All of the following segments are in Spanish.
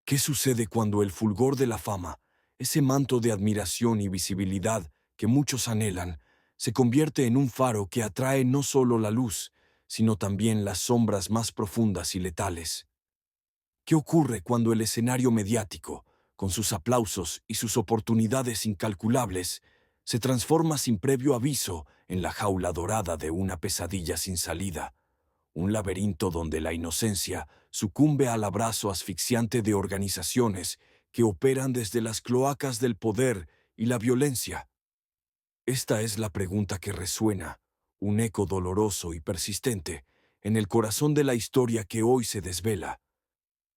¿Qué sucede cuando el fulgor de la fama, ese manto de admiración y visibilidad que muchos anhelan, se convierte en un faro que atrae no solo la luz, sino también las sombras más profundas y letales? ¿Qué ocurre cuando el escenario mediático, con sus aplausos y sus oportunidades incalculables, se transforma sin previo aviso en la jaula dorada de una pesadilla sin salida? Un laberinto donde la inocencia sucumbe al abrazo asfixiante de organizaciones que operan desde las cloacas del poder y la violencia. Esta es la pregunta que resuena, un eco doloroso y persistente, en el corazón de la historia que hoy se desvela.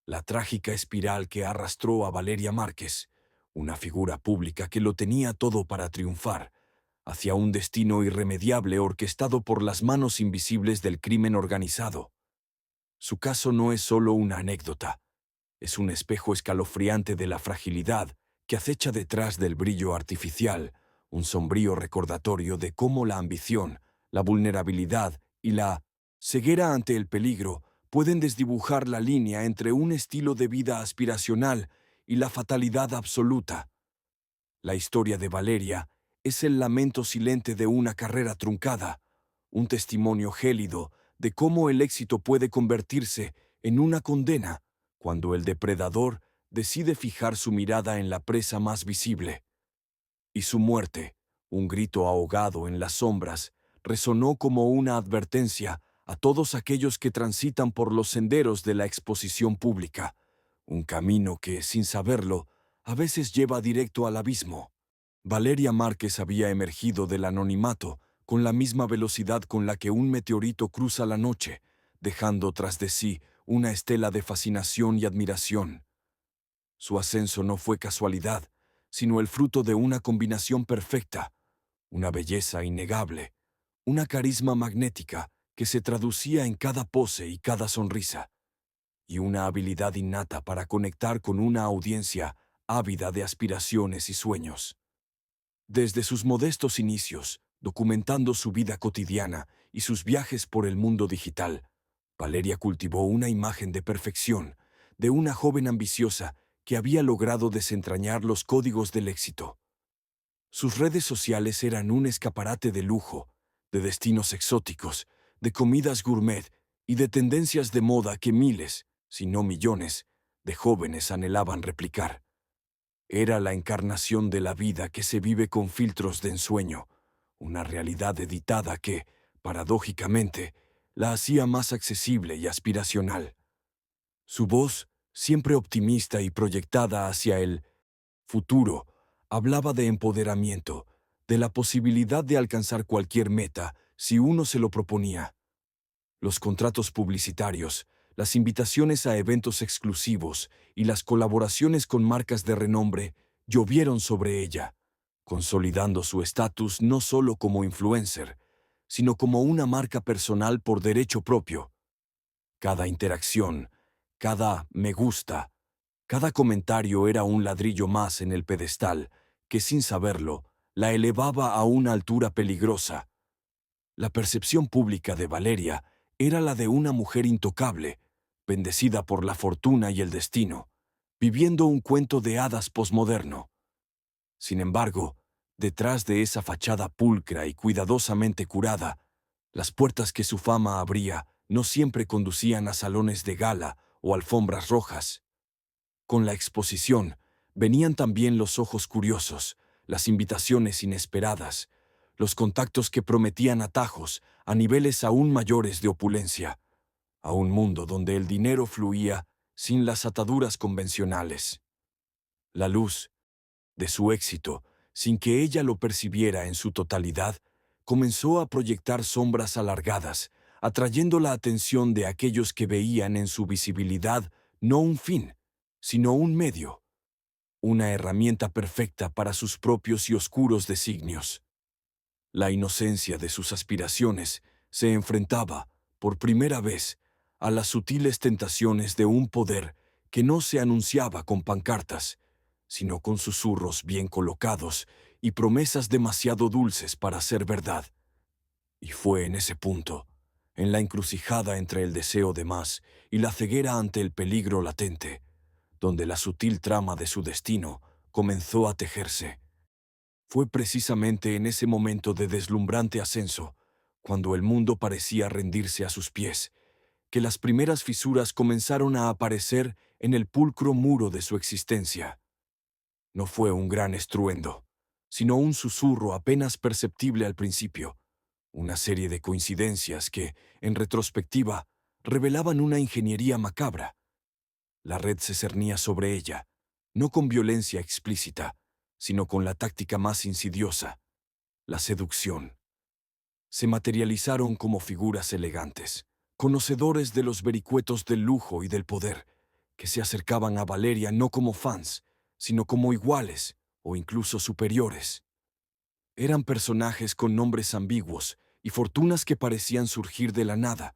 La trágica espiral que arrastró a Valeria Márquez, una figura pública que lo tenía todo para triunfar, hacia un destino irremediable orquestado por las manos invisibles del crimen organizado. Su caso no es solo una anécdota, es un espejo escalofriante de la fragilidad que acecha detrás del brillo artificial, un sombrío recordatorio de cómo la ambición, la vulnerabilidad y la ceguera ante el peligro pueden desdibujar la línea entre un estilo de vida aspiracional y la fatalidad absoluta. La historia de Valeria es el lamento silente de una carrera truncada, un testimonio gélido de cómo el éxito puede convertirse en una condena cuando el depredador decide fijar su mirada en la presa más visible. Y su muerte, un grito ahogado en las sombras, resonó como una advertencia a todos aquellos que transitan por los senderos de la exposición pública, un camino que, sin saberlo, a veces lleva directo al abismo. Valeria Márquez había emergido del anonimato con la misma velocidad con la que un meteorito cruza la noche, dejando tras de sí una estela de fascinación y admiración. Su ascenso no fue casualidad, sino el fruto de una combinación perfecta, una belleza innegable, una carisma magnética que se traducía en cada pose y cada sonrisa, y una habilidad innata para conectar con una audiencia ávida de aspiraciones y sueños. Desde sus modestos inicios, documentando su vida cotidiana y sus viajes por el mundo digital, Valeria cultivó una imagen de perfección, de una joven ambiciosa que había logrado desentrañar los códigos del éxito. Sus redes sociales eran un escaparate de lujo, de destinos exóticos, de comidas gourmet y de tendencias de moda que miles, si no millones, de jóvenes anhelaban replicar. Era la encarnación de la vida que se vive con filtros de ensueño, una realidad editada que, paradójicamente, la hacía más accesible y aspiracional. Su voz, siempre optimista y proyectada hacia el futuro, hablaba de empoderamiento, de la posibilidad de alcanzar cualquier meta si uno se lo proponía. Los contratos publicitarios, las invitaciones a eventos exclusivos y las colaboraciones con marcas de renombre llovieron sobre ella, consolidando su estatus no solo como influencer, sino como una marca personal por derecho propio. Cada interacción, cada me gusta, cada comentario era un ladrillo más en el pedestal que, sin saberlo, la elevaba a una altura peligrosa. La percepción pública de Valeria era la de una mujer intocable, bendecida por la fortuna y el destino, viviendo un cuento de hadas posmoderno. Sin embargo, detrás de esa fachada pulcra y cuidadosamente curada, las puertas que su fama abría no siempre conducían a salones de gala o alfombras rojas. Con la exposición, venían también los ojos curiosos, las invitaciones inesperadas, los contactos que prometían atajos a niveles aún mayores de opulencia, a un mundo donde el dinero fluía sin las ataduras convencionales. La luz de su éxito, sin que ella lo percibiera en su totalidad, comenzó a proyectar sombras alargadas, atrayendo la atención de aquellos que veían en su visibilidad no un fin, sino un medio, una herramienta perfecta para sus propios y oscuros designios. La inocencia de sus aspiraciones se enfrentaba, por primera vez, a las sutiles tentaciones de un poder que no se anunciaba con pancartas, sino con susurros bien colocados y promesas demasiado dulces para ser verdad. Y fue en ese punto, en la encrucijada entre el deseo de más y la ceguera ante el peligro latente, donde la sutil trama de su destino comenzó a tejerse. Fue precisamente en ese momento de deslumbrante ascenso, cuando el mundo parecía rendirse a sus pies, que las primeras fisuras comenzaron a aparecer en el pulcro muro de su existencia. No fue un gran estruendo, sino un susurro apenas perceptible al principio, una serie de coincidencias que, en retrospectiva, revelaban una ingeniería macabra. La red se cernía sobre ella, no con violencia explícita, sino con la táctica más insidiosa, la seducción. Se materializaron como figuras elegantes, conocedores de los vericuetos del lujo y del poder, que se acercaban a Valeria no como fans, sino como iguales o incluso superiores. Eran personajes con nombres ambiguos y fortunas que parecían surgir de la nada,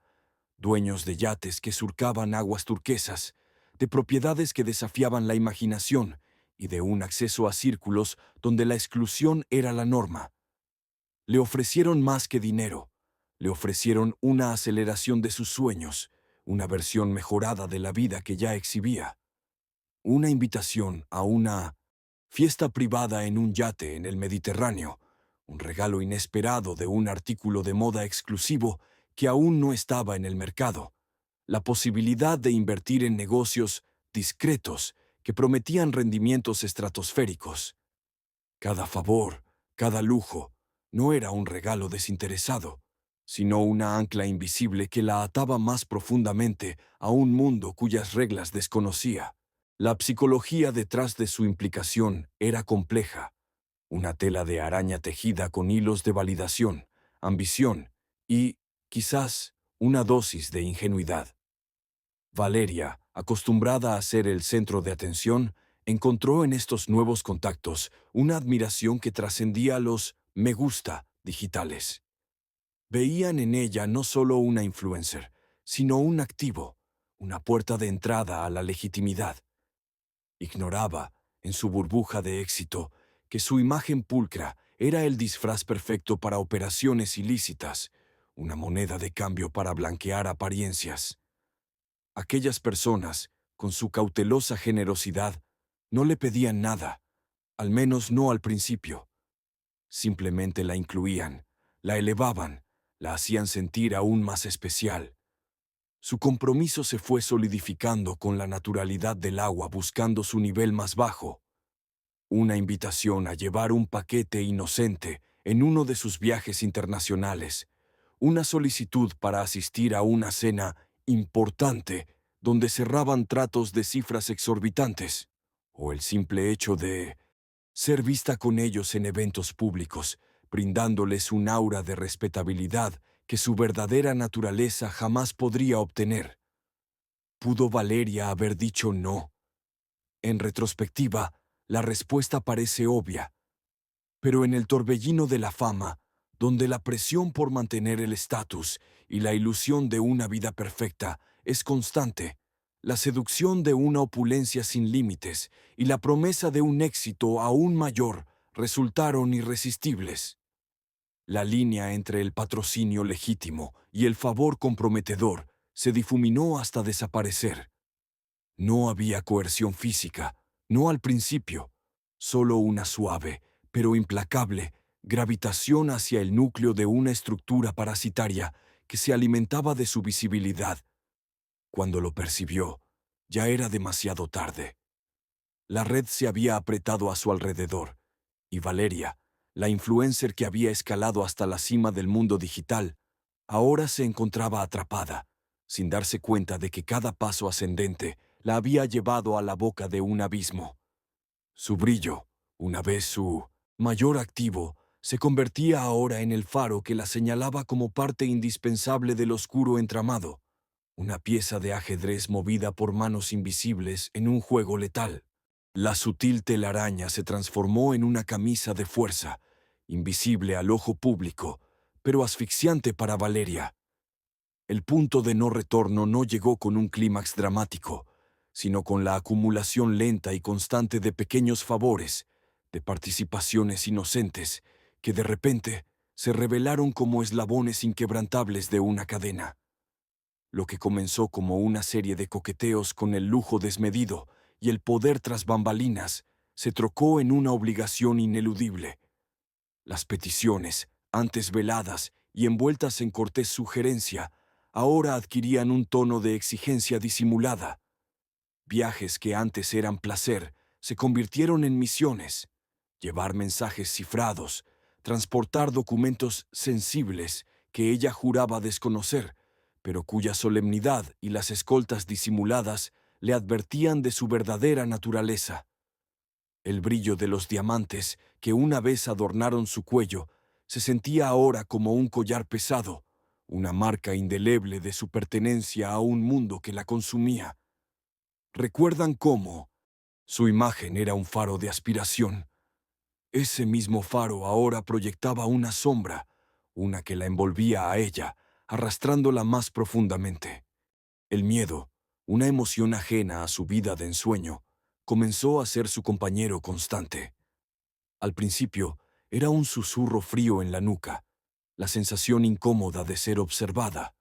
dueños de yates que surcaban aguas turquesas, de propiedades que desafiaban la imaginación y de un acceso a círculos donde la exclusión era la norma. Le ofrecieron más que dinero, le ofrecieron una aceleración de sus sueños, una versión mejorada de la vida que ya exhibía, una invitación a una fiesta privada en un yate en el Mediterráneo, un regalo inesperado de un artículo de moda exclusivo que aún no estaba en el mercado, la posibilidad de invertir en negocios discretos que prometían rendimientos estratosféricos. Cada favor, cada lujo, no era un regalo desinteresado, sino una ancla invisible que la ataba más profundamente a un mundo cuyas reglas desconocía. La psicología detrás de su implicación era compleja, una tela de araña tejida con hilos de validación, ambición y, quizás, una dosis de ingenuidad. Valeria, acostumbrada a ser el centro de atención, encontró en estos nuevos contactos una admiración que trascendía los me gusta digitales. Veían en ella no solo una influencer, sino un activo, una puerta de entrada a la legitimidad. Ignoraba, en su burbuja de éxito, que su imagen pulcra era el disfraz perfecto para operaciones ilícitas, una moneda de cambio para blanquear apariencias. Aquellas personas, con su cautelosa generosidad, no le pedían nada, al menos no al principio. Simplemente la incluían, la elevaban, la hacían sentir aún más especial. Su compromiso se fue solidificando con la naturalidad del agua buscando su nivel más bajo. Una invitación a llevar un paquete inocente en uno de sus viajes internacionales, una solicitud para asistir a una cena importante donde cerraban tratos de cifras exorbitantes, o el simple hecho de ser vista con ellos en eventos públicos, brindándoles un aura de respetabilidad que su verdadera naturaleza jamás podría obtener. ¿Pudo Valeria haber dicho no? En retrospectiva, la respuesta parece obvia, pero en el torbellino de la fama, donde la presión por mantener el estatus y la ilusión de una vida perfecta es constante, la seducción de una opulencia sin límites y la promesa de un éxito aún mayor resultaron irresistibles. La línea entre el patrocinio legítimo y el favor comprometedor se difuminó hasta desaparecer. No había coerción física, no al principio, solo una suave, pero implacable, gravitación hacia el núcleo de una estructura parasitaria que se alimentaba de su visibilidad. Cuando lo percibió, ya era demasiado tarde. La red se había apretado a su alrededor, y Valeria, la influencer que había escalado hasta la cima del mundo digital, ahora se encontraba atrapada, sin darse cuenta de que cada paso ascendente la había llevado a la boca de un abismo. Su brillo, una vez su mayor activo, se convertía ahora en el faro que la señalaba como parte indispensable del oscuro entramado, una pieza de ajedrez movida por manos invisibles en un juego letal. La sutil telaraña se transformó en una camisa de fuerza, invisible al ojo público, pero asfixiante para Valeria. El punto de no retorno no llegó con un clímax dramático, sino con la acumulación lenta y constante de pequeños favores, de participaciones inocentes, que de repente se revelaron como eslabones inquebrantables de una cadena. Lo que comenzó como una serie de coqueteos con el lujo desmedido y el poder tras bambalinas se trocó en una obligación ineludible. Las peticiones, antes veladas y envueltas en cortés sugerencia, ahora adquirían un tono de exigencia disimulada. Viajes que antes eran placer se convirtieron en misiones. Llevar mensajes cifrados, transportar documentos sensibles que ella juraba desconocer, pero cuya solemnidad y las escoltas disimuladas le advertían de su verdadera naturaleza. El brillo de los diamantes que una vez adornaron su cuello se sentía ahora como un collar pesado, una marca indeleble de su pertenencia a un mundo que la consumía. ¿Recuerdan cómo su imagen era un faro de aspiración? Ese mismo faro ahora proyectaba una sombra, una que la envolvía a ella, arrastrándola más profundamente. El miedo, una emoción ajena a su vida de ensueño, comenzó a ser su compañero constante. Al principio, era un susurro frío en la nuca, la sensación incómoda de ser observada.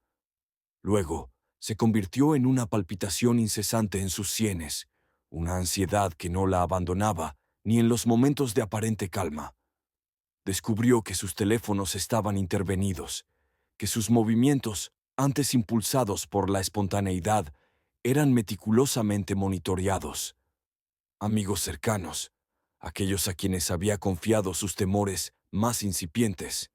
Luego, se convirtió en una palpitación incesante en sus sienes, una ansiedad que no la abandonaba ni en los momentos de aparente calma. Descubrió que sus teléfonos estaban intervenidos, que sus movimientos, antes impulsados por la espontaneidad, eran meticulosamente monitoreados. Amigos cercanos, aquellos a quienes había confiado sus temores más incipientes,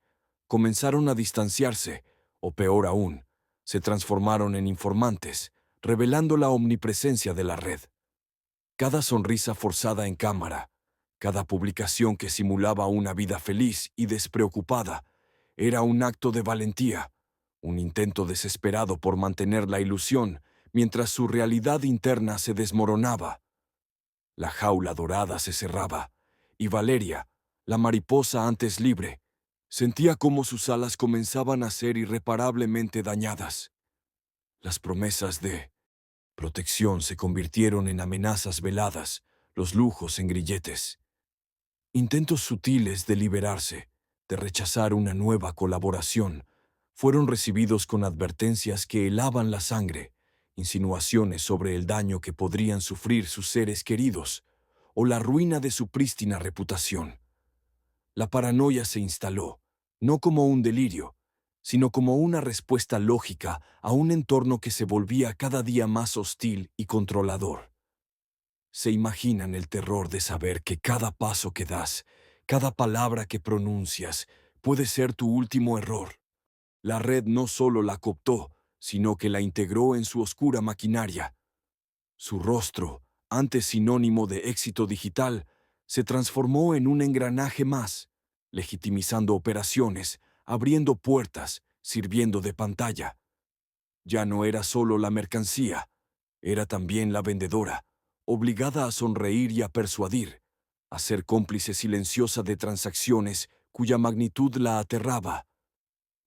comenzaron a distanciarse, o peor aún, se transformaron en informantes, revelando la omnipresencia de la red. Cada sonrisa forzada en cámara, cada publicación que simulaba una vida feliz y despreocupada, era un acto de valentía, un intento desesperado por mantener la ilusión mientras su realidad interna se desmoronaba. La jaula dorada se cerraba, y Valeria, la mariposa antes libre, sentía cómo sus alas comenzaban a ser irreparablemente dañadas. Las promesas de protección se convirtieron en amenazas veladas, los lujos en grilletes. Intentos sutiles de liberarse, de rechazar una nueva colaboración, fueron recibidos con advertencias que helaban la sangre, insinuaciones sobre el daño que podrían sufrir sus seres queridos, o la ruina de su prístina reputación. La paranoia se instaló, no como un delirio, sino como una respuesta lógica a un entorno que se volvía cada día más hostil y controlador. Se imaginan el terror de saber que cada paso que das, cada palabra que pronuncias, puede ser tu último error. La red no solo la cooptó, sino que la integró en su oscura maquinaria. Su rostro, antes sinónimo de éxito digital, se transformó en un engranaje más, legitimizando operaciones, abriendo puertas, sirviendo de pantalla. Ya no era solo la mercancía, era también la vendedora, obligada a sonreír y a persuadir, a ser cómplice silenciosa de transacciones cuya magnitud la aterraba.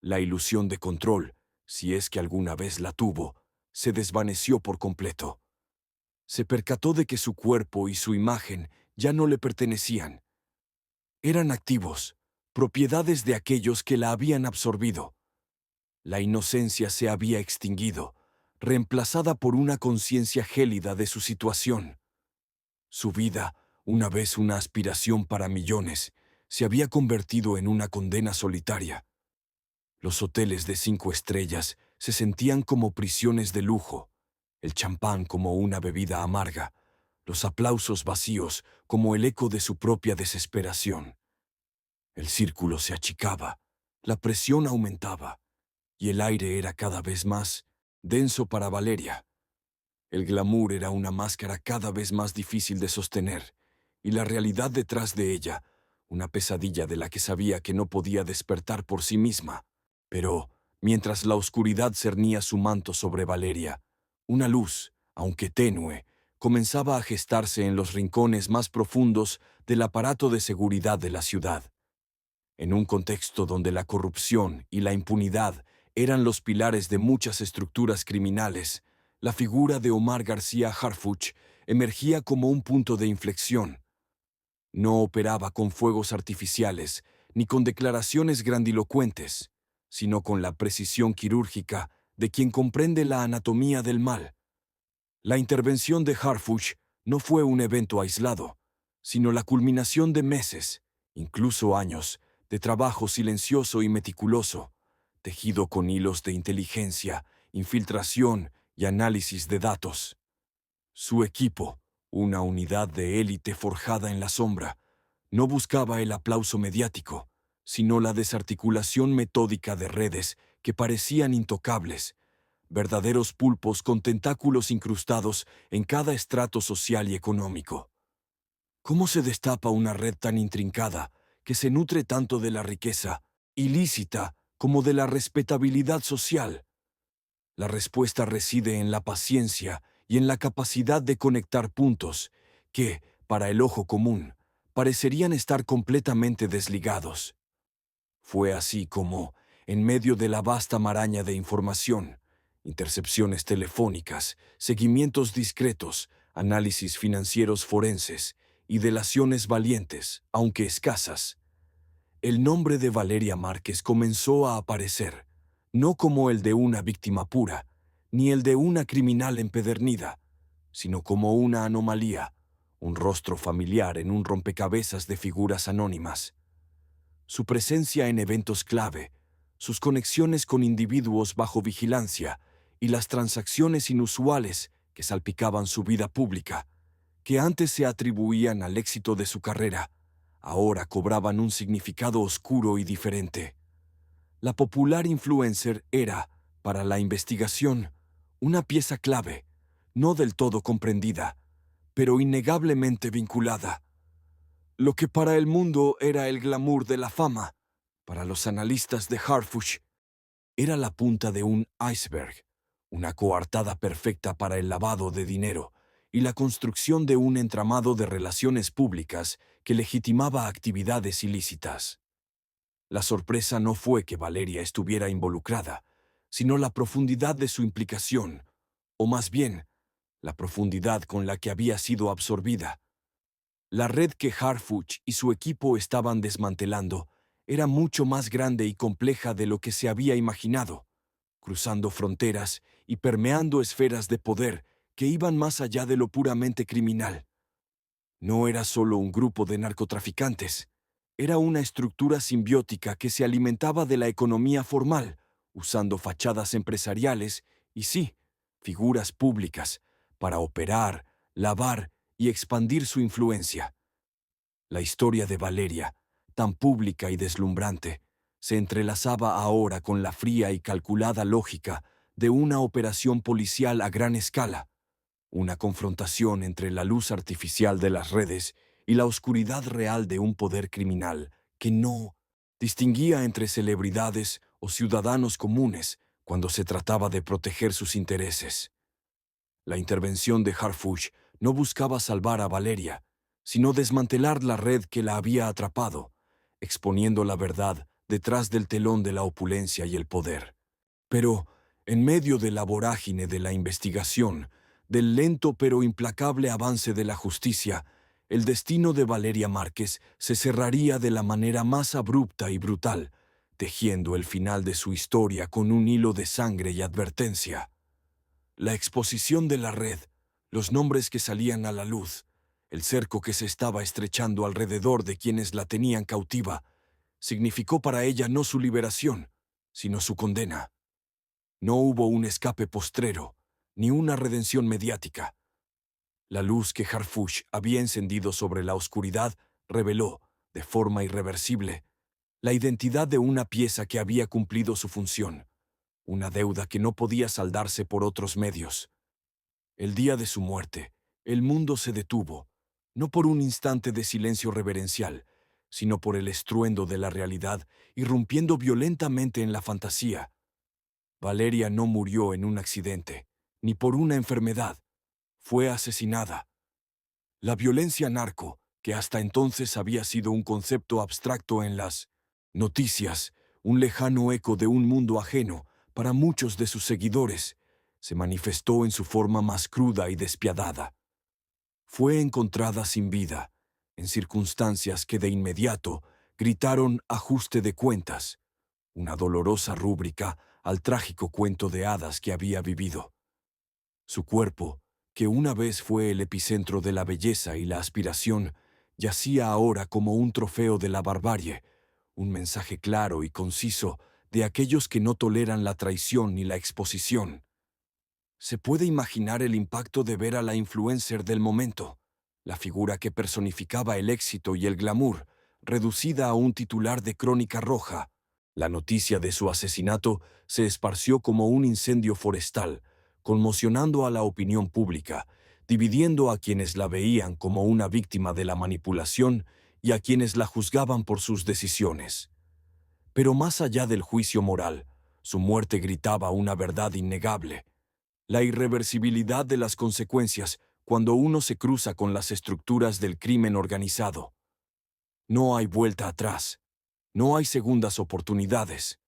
La ilusión de control, si es que alguna vez la tuvo, se desvaneció por completo. Se percató de que su cuerpo y su imagen ya no le pertenecían. Eran activos, propiedades de aquellos que la habían absorbido. La inocencia se había extinguido, reemplazada por una conciencia gélida de su situación. Su vida, una vez una aspiración para millones, se había convertido en una condena solitaria. Los hoteles de 5 estrellas se sentían como prisiones de lujo, el champán como una bebida amarga, los aplausos vacíos como el eco de su propia desesperación. El círculo se achicaba, la presión aumentaba, y el aire era cada vez más denso para Valeria. El glamour era una máscara cada vez más difícil de sostener, y la realidad detrás de ella, una pesadilla de la que sabía que no podía despertar por sí misma. Pero, mientras la oscuridad cernía su manto sobre Valeria, una luz, aunque tenue, comenzaba a gestarse en los rincones más profundos del aparato de seguridad de la ciudad. En un contexto donde la corrupción y la impunidad eran los pilares de muchas estructuras criminales, la figura de Omar García Harfuch emergía como un punto de inflexión. No operaba con fuegos artificiales ni con declaraciones grandilocuentes, sino con la precisión quirúrgica de quien comprende la anatomía del mal. La intervención de Harfuch no fue un evento aislado, sino la culminación de meses, incluso años, de trabajo silencioso y meticuloso, tejido con hilos de inteligencia, infiltración y análisis de datos. Su equipo, una unidad de élite forjada en la sombra, no buscaba el aplauso mediático, sino la desarticulación metódica de redes que parecían intocables, verdaderos pulpos con tentáculos incrustados en cada estrato social y económico. ¿Cómo se destapa una red tan intrincada que se nutre tanto de la riqueza ilícita como de la respetabilidad social? La respuesta reside en la paciencia y en la capacidad de conectar puntos que, para el ojo común, parecerían estar completamente desligados. Fue así como, en medio de la vasta maraña de información, intercepciones telefónicas, seguimientos discretos, análisis financieros forenses y delaciones valientes, aunque escasas, el nombre de Valeria Márquez comenzó a aparecer, no como el de una víctima pura, ni el de una criminal empedernida, sino como una anomalía, un rostro familiar en un rompecabezas de figuras anónimas. Su presencia en eventos clave, sus conexiones con individuos bajo vigilancia y las transacciones inusuales que salpicaban su vida pública, que antes se atribuían al éxito de su carrera, ahora cobraban un significado oscuro y diferente. La popular influencer era, para la investigación, una pieza clave, no del todo comprendida, pero innegablemente vinculada. Lo que para el mundo era el glamour de la fama, para los analistas de Harfush, era la punta de un iceberg, una coartada perfecta para el lavado de dinero y la construcción de un entramado de relaciones públicas que legitimaba actividades ilícitas. La sorpresa no fue que Valeria estuviera involucrada, sino la profundidad de su implicación, o más bien, la profundidad con la que había sido absorbida. La red que Harfuch y su equipo estaban desmantelando era mucho más grande y compleja de lo que se había imaginado, cruzando fronteras y permeando esferas de poder que iban más allá de lo puramente criminal. No era solo un grupo de narcotraficantes, era una estructura simbiótica que se alimentaba de la economía formal, usando fachadas empresariales y, sí, figuras públicas, para operar, lavar y expandir su influencia. La historia de Valeria, tan pública y deslumbrante, se entrelazaba ahora con la fría y calculada lógica de una operación policial a gran escala, una confrontación entre la luz artificial de las redes y la oscuridad real de un poder criminal que no distinguía entre celebridades o ciudadanos comunes cuando se trataba de proteger sus intereses. La intervención de Harfuch no buscaba salvar a Valeria, sino desmantelar la red que la había atrapado, exponiendo la verdad detrás del telón de la opulencia y el poder. Pero, en medio de la vorágine de la investigación, del lento pero implacable avance de la justicia, el destino de Valeria Márquez se cerraría de la manera más abrupta y brutal, tejiendo el final de su historia con un hilo de sangre y advertencia. La exposición de la red, los nombres que salían a la luz, el cerco que se estaba estrechando alrededor de quienes la tenían cautiva, significó para ella no su liberación, sino su condena. No hubo un escape postrero, ni una redención mediática. La luz que Harfuch había encendido sobre la oscuridad reveló, de forma irreversible, la identidad de una pieza que había cumplido su función, una deuda que no podía saldarse por otros medios. El día de su muerte, el mundo se detuvo, no por un instante de silencio reverencial, sino por el estruendo de la realidad irrumpiendo violentamente en la fantasía. Valeria no murió en un accidente, ni por una enfermedad. Fue asesinada. La violencia narco, que hasta entonces había sido un concepto abstracto en las noticias, un lejano eco de un mundo ajeno para muchos de sus seguidores, se manifestó en su forma más cruda y despiadada. Fue encontrada sin vida, en circunstancias que de inmediato gritaron ajuste de cuentas, una dolorosa rúbrica al trágico cuento de hadas que había vivido. Su cuerpo, que una vez fue el epicentro de la belleza y la aspiración, yacía ahora como un trofeo de la barbarie, un mensaje claro y conciso de aquellos que no toleran la traición ni la exposición. Se puede imaginar el impacto de ver a la influencer del momento, la figura que personificaba el éxito y el glamour, reducida a un titular de crónica roja. La noticia de su asesinato se esparció como un incendio forestal, conmocionando a la opinión pública, dividiendo a quienes la veían como una víctima de la manipulación y a quienes la juzgaban por sus decisiones. Pero más allá del juicio moral, su muerte gritaba una verdad innegable: la irreversibilidad de las consecuencias cuando uno se cruza con las estructuras del crimen organizado. No hay vuelta atrás, no hay segundas oportunidades.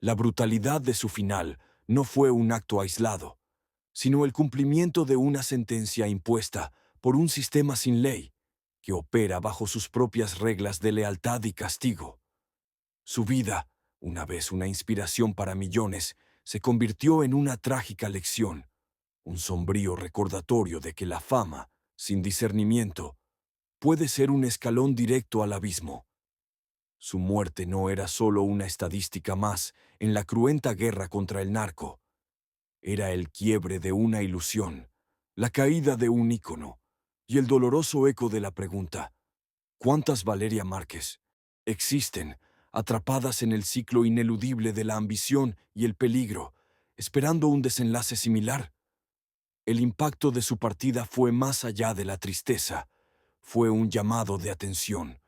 La brutalidad de su final no fue un acto aislado, sino el cumplimiento de una sentencia impuesta por un sistema sin ley, que opera bajo sus propias reglas de lealtad y castigo. Su vida, una vez una inspiración para millones, se convirtió en una trágica lección, un sombrío recordatorio de que la fama, sin discernimiento, puede ser un escalón directo al abismo. Su muerte no era solo una estadística más en la cruenta guerra contra el narco. Era el quiebre de una ilusión, la caída de un ícono y el doloroso eco de la pregunta: ¿cuántas Valeria Márquez existen, atrapadas en el ciclo ineludible de la ambición y el peligro, esperando un desenlace similar? El impacto de su partida fue más allá de la tristeza. Fue un llamado de atención,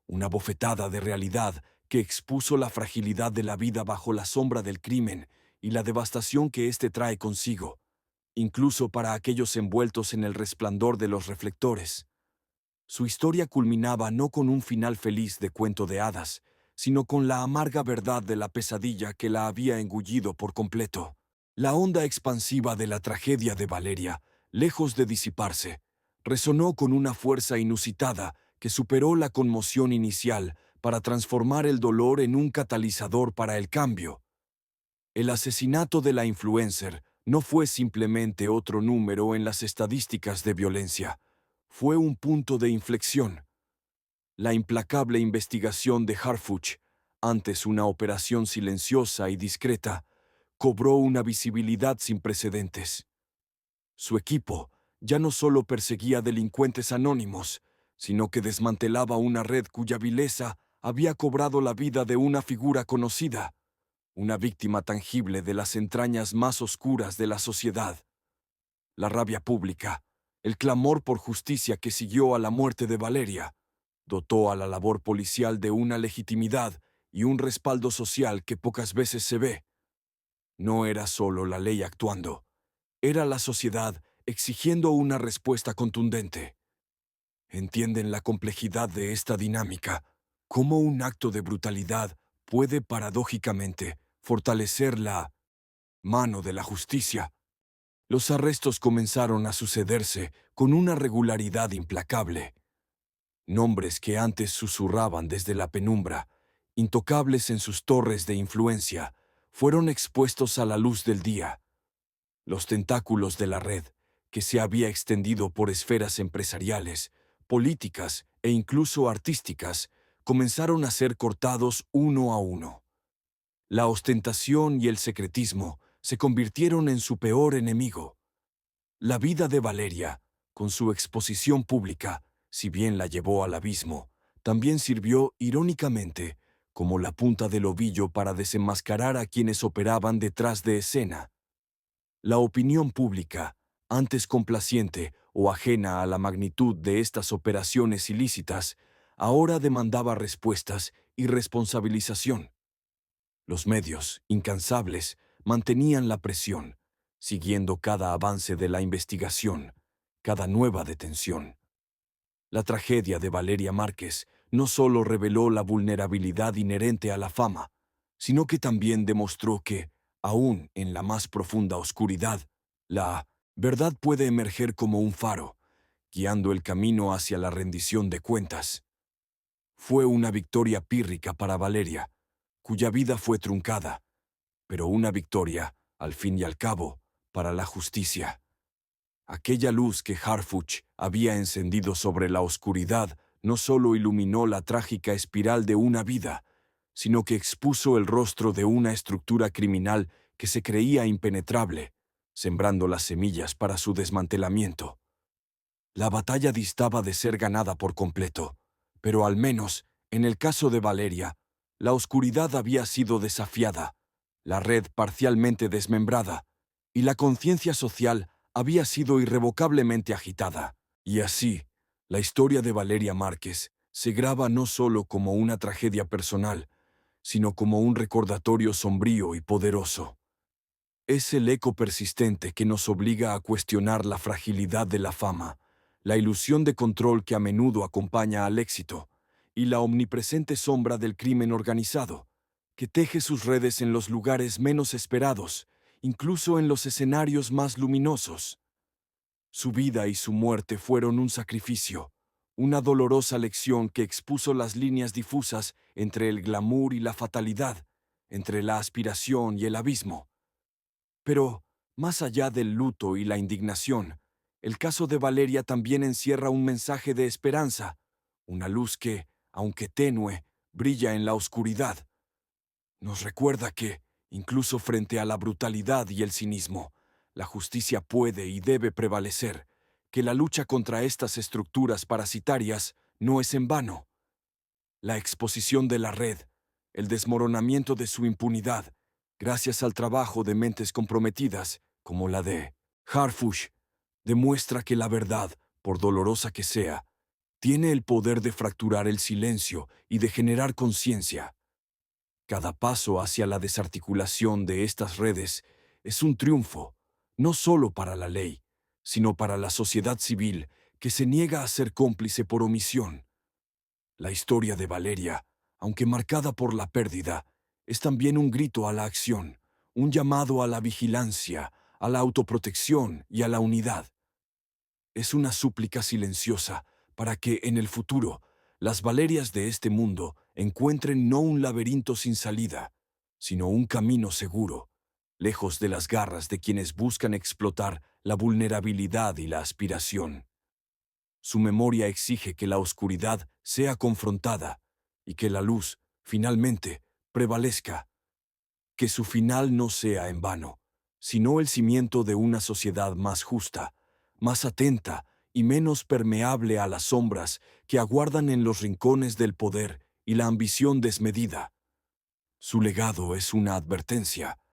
una bofetada de realidad que expuso la fragilidad de la vida bajo la sombra del crimen y la devastación que éste trae consigo, incluso para aquellos envueltos en el resplandor de los reflectores. Su historia culminaba no con un final feliz de cuento de hadas, sino con la amarga verdad de la pesadilla que la había engullido por completo. La onda expansiva de la tragedia de Valeria, lejos de disiparse, resonó con una fuerza inusitada que superó la conmoción inicial para transformar el dolor en un catalizador para el cambio. El asesinato de la influencer no fue simplemente otro número en las estadísticas de violencia, fue un punto de inflexión. La implacable investigación de Harfuch, antes una operación silenciosa y discreta, cobró una visibilidad sin precedentes. Su equipo ya no solo perseguía delincuentes anónimos, sino que desmantelaba una red cuya vileza había cobrado la vida de una figura conocida, una víctima tangible de las entrañas más oscuras de la sociedad. La rabia pública, el clamor por justicia que siguió a la muerte de Valeria, dotó a la labor policial de una legitimidad y un respaldo social que pocas veces se ve. No era solo la ley actuando, era la sociedad exigiendo una respuesta contundente. ¿Entienden la complejidad de esta dinámica? ¿Cómo un acto de brutalidad puede paradójicamente fortalecer la mano de la justicia? Los arrestos comenzaron a sucederse con una regularidad implacable. Nombres que antes susurraban desde la penumbra, intocables en sus torres de influencia, fueron expuestos a la luz del día. Los tentáculos de la red, que se había extendido por esferas empresariales, políticas e incluso artísticas, comenzaron a ser cortados uno a uno. La ostentación y el secretismo se convirtieron en su peor enemigo. La vida de Valeria, con su exposición pública, si bien la llevó al abismo, también sirvió, irónicamente, como la punta del ovillo para desenmascarar a quienes operaban detrás de escena. La opinión pública, antes complaciente o ajena a la magnitud de estas operaciones ilícitas, ahora demandaba respuestas y responsabilización. Los medios, incansables, mantenían la presión, siguiendo cada avance de la investigación, cada nueva detención. La tragedia de Valeria Márquez no solo reveló la vulnerabilidad inherente a la fama, sino que también demostró que, aún en la más profunda oscuridad, la verdad puede emerger como un faro, guiando el camino hacia la rendición de cuentas. Fue una victoria pírrica para Valeria, cuya vida fue truncada, pero una victoria, al fin y al cabo, para la justicia. Aquella luz que Harfuch había encendido sobre la oscuridad no solo iluminó la trágica espiral de una vida, sino que expuso el rostro de una estructura criminal que se creía impenetrable, sembrando las semillas para su desmantelamiento. La batalla distaba de ser ganada por completo, pero al menos, en el caso de Valeria, la oscuridad había sido desafiada, la red parcialmente desmembrada, y la conciencia social había sido irrevocablemente agitada. Y así, la historia de Valeria Márquez se graba no solo como una tragedia personal, sino como un recordatorio sombrío y poderoso. Es el eco persistente que nos obliga a cuestionar la fragilidad de la fama, la ilusión de control que a menudo acompaña al éxito, y la omnipresente sombra del crimen organizado, que teje sus redes en los lugares menos esperados, incluso en los escenarios más luminosos. Su vida y su muerte fueron un sacrificio, una dolorosa lección que expuso las líneas difusas entre el glamour y la fatalidad, entre la aspiración y el abismo. Pero, más allá del luto y la indignación, el caso de Valeria también encierra un mensaje de esperanza, una luz que, aunque tenue, brilla en la oscuridad. Nos recuerda que, incluso frente a la brutalidad y el cinismo, la justicia puede y debe prevalecer, que la lucha contra estas estructuras parasitarias no es en vano. La exposición de la red, el desmoronamiento de su impunidad, gracias al trabajo de mentes comprometidas, como la de Harfuch, demuestra que la verdad, por dolorosa que sea, tiene el poder de fracturar el silencio y de generar conciencia. Cada paso hacia la desarticulación de estas redes es un triunfo, no solo para la ley, sino para la sociedad civil que se niega a ser cómplice por omisión. La historia de Valeria, aunque marcada por la pérdida, es también un grito a la acción, un llamado a la vigilancia, a la autoprotección y a la unidad. Es una súplica silenciosa para que, en el futuro, las Valerias de este mundo encuentren no un laberinto sin salida, sino un camino seguro, lejos de las garras de quienes buscan explotar la vulnerabilidad y la aspiración. Su memoria exige que la oscuridad sea confrontada y que la luz, finalmente, prevalezca, que su final no sea en vano, sino el cimiento de una sociedad más justa, más atenta y menos permeable a las sombras que aguardan en los rincones del poder y la ambición desmedida. Su legado es una advertencia,